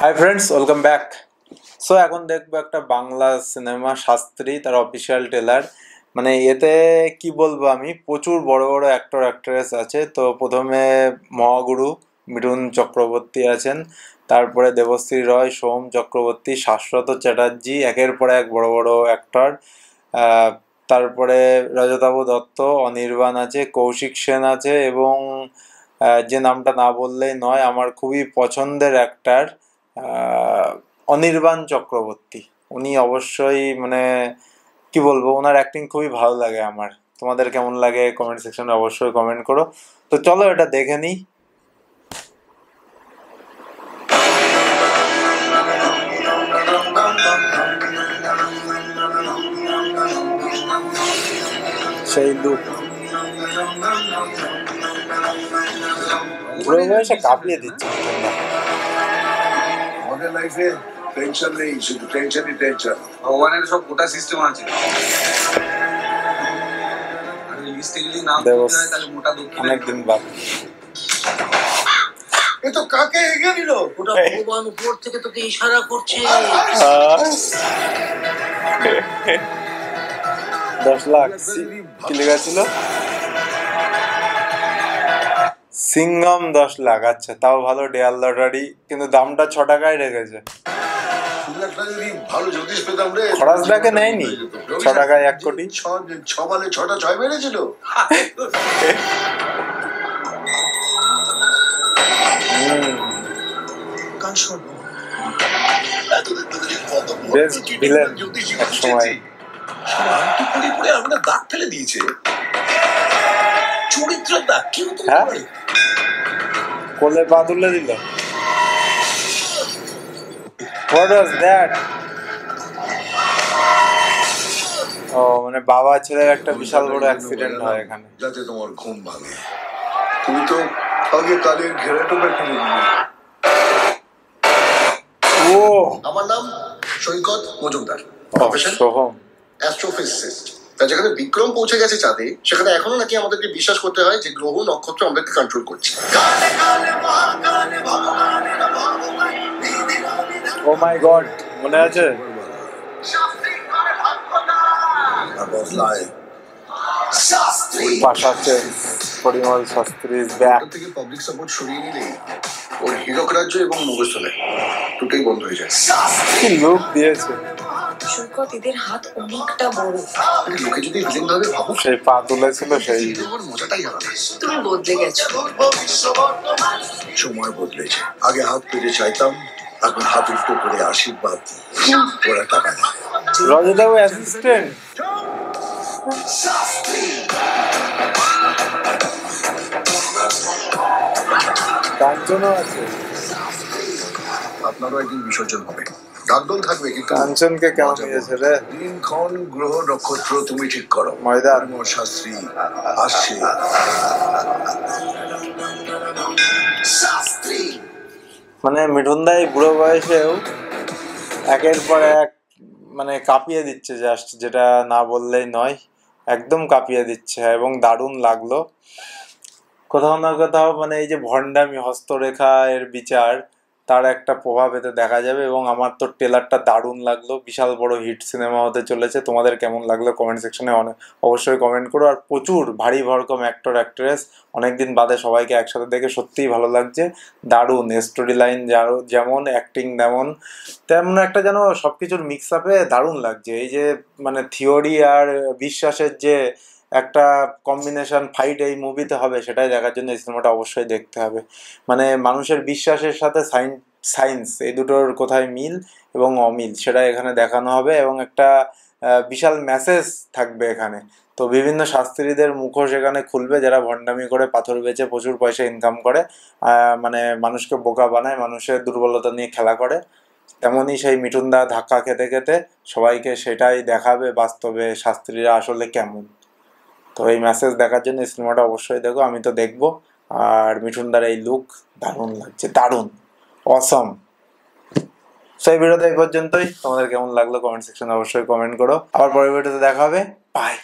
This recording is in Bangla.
Hi friends, welcome back. So এখন দেখবো একটা বাংলা সিনেমা শাস্ত্রী, তার অফিসিয়াল ট্রেলার। মানে এতে কি বলবো, আমি প্রচুর বড় বড় অ্যাক্টর অ্যাক্ট্রেস আছে। তো প্রথমে মহাগুরু মিঠুন চক্রবর্তী আছেন, তারপরে দেবশ্রী রয়, সোম চক্রবর্তী, শাশ্বত চ্যাটার্জি, একের পর এক বড় বড় অ্যাক্টর। তারপরে রজতাভ দত্ত, অনির্বাণ আছে, কৌশিক সেন আছে, এবং যে নামটা না বললেই নয়, আমার খুবই পছন্দের অ্যাক্টর অনির্বাণ চক্রবর্তী। উনি অবশ্যই মানে কি বলবো, ওনার অ্যাক্টিং খুবই ভালো লাগে আমার। তোমাদের কেমন লাগে কমেন্ট সেকশনে অবশ্যই কমেন্ট করো। তো চলো এটা দেখে নিই। সেই লুক বুড়ো বয়সে কাঁপিয়ে দিচ্ছে। আমাদের লাইফে টেনশন নেই, শুধু টেনশনই টেনশন। ভগবানের সব গোটা সিস্টেম আছে। অনেকদিন বাদ এ তো কাকে এগিয়ে নিল? ওটা ভগবান উপর থেকে তোকে ইশারা করছে। 10 লাখ কি লেখা ছিল? সিঙ্গম 10 লাখ। আচ্ছা, তাও ভালো, ডেয়ার লটারি, কিন্তু দামটা 6 টাকায় রেখেছে। ভালো জ্যোতিষ পেতাম রে। খরচটাকে নেয়নি 6 টাকায় 1 কোটি। 6 মানে 6টা 6 মেরেছিল। বেস্ট ভিলেন এক সময়। আমরা দাগ ফেলে দিয়েছে চরিত্রের দাগ। কেউ তো কোলে পা তুলে দিল। What was that? ও মানে বাবা ছেলের একটা বিশাল বড় অ্যাক্সিডেন্ট হয় এখানে। যাতে তোমার ঘুম ভাঙে। তুমি তো আগে কালের ঘেরাটো বেঁকে নিলে। ও আমার নাম সৈকত মজুমদার, প্রফেশন সোহম, অ্যাস্ট্রোফিজিসিস্ট। যেখানে বিক্রম পৌঁছে গেছে চাঁদে, সেখানে এখনো নাকি আমাদেরকে বিশ্বাস করতে হয় যে গ্রহ নক্ষত্র আমাদেরকে কন্ট্রোল করছে। ও মাই গড, মনে আছে? Parimal Shastri is back. থেকে পাবলিক সাপোর্ট সরিয়ে নিলে ওর হীরক রাজ্য এবং মুখস্থলে দুটোই বন্ধ হয়ে যায়। কি লুক দিয়েছে। সৈকত, এদের হাত অনেকটা বড়। লোকে যদি ভিলেন ভাবে ভাবো, সেই পা তুলেছিল, সেই মজাটাই আলাদা। তুমি বদলে গেছো। সময় বদলেছে। আগে হাত পেতে চাইতাম, এখন হাত উল্টো করে আশীর্বাদ ওরা টাকা দেয়। রজতাভ অ্যাসিস্ট্যান্ট। কাঞ্চনও আছে। আপনারও একদিন বিসর্জন হবে, ডাকদোল থাকবে, কিন্তু কাঞ্চনকে কেমন নিয়েছে রে? দিনক্ষণ গ্রহ নক্ষত্র তুমি ঠিক করো। ময়দান শাস্ত্রী আসছে। মানে মিঠুন দা এই বুড়ো বয়সেও একের পর এক মানে কাঁপিয়ে দিচ্ছে, জাস্ট যেটা না বললেই নয়, একদম কাঁপিয়ে দিচ্ছে। এবং দারুণ লাগলো কোথাও না কোথাও। মানে এই যে ভণ্ডামি, হস্তরেখা এর বিচার, তার একটা প্রভাব এতে দেখা যাবে। এবং আমার তো ট্রেলারটা দারুণ লাগলো, বিশাল বড় হিট সিনেমা হতে চলেছে। তোমাদের কেমন লাগলো কমেন্ট সেকশনে অবশ্যই কমেন্ট করো। আর প্রচুর ভারী ভরকম অ্যাক্টর অ্যাক্ট্রেস, অনেকদিন বাদে সবাইকে একসাথে দেখে সত্যিই ভালো লাগছে। দারুণ স্টোরি লাইন, যেমন অ্যাক্টিং তেমন তেমন একটা যেন সব কিছুর মিক্স আপে দারুণ লাগছে। এই যে মানে থিওরি আর বিশ্বাসের যে একটা কম্বিনেশন ফাইট এই মুভিতে হবে, সেটাই দেখার জন্য এই সিনেমাটা অবশ্যই দেখতে হবে। মানে মানুষের বিশ্বাসের সাথে সায়েন্স এই দুটোর কোথায় মিল এবং অমিল, সেটা এখানে দেখানো হবে। এবং একটা বিশাল মেসেজ থাকবে এখানে। তো বিভিন্ন শাস্ত্রীদের মুখোশ এখানে খুলবে, যারা ভণ্ডামি করে পাথর বেচে প্রচুর পয়সা ইনকাম করে, মানে মানুষকে বোকা বানায়, মানুষের দুর্বলতা নিয়ে খেলা করে। তেমনই সেই মিঠুনদা ধাক্কা খেতে খেতে সবাইকে সেটাই দেখাবে, বাস্তবে শাস্ত্রীরা আসলে কেমন। তো এই মেসেজ দেখার জন্য এই সিনেমাটা অবশ্যই দেখো, আমি তো দেখবো। আর মিঠুনদার এই লুক দারুণ লাগছে, দারুণ অসম। সেই ভিডিওতে এই পর্যন্তই। তোমাদের কেমন লাগলো কমেন্ট সেকশনে অবশ্যই কমেন্ট করো। আবার পরের ভিডিওতে দেখা হবে। বাই।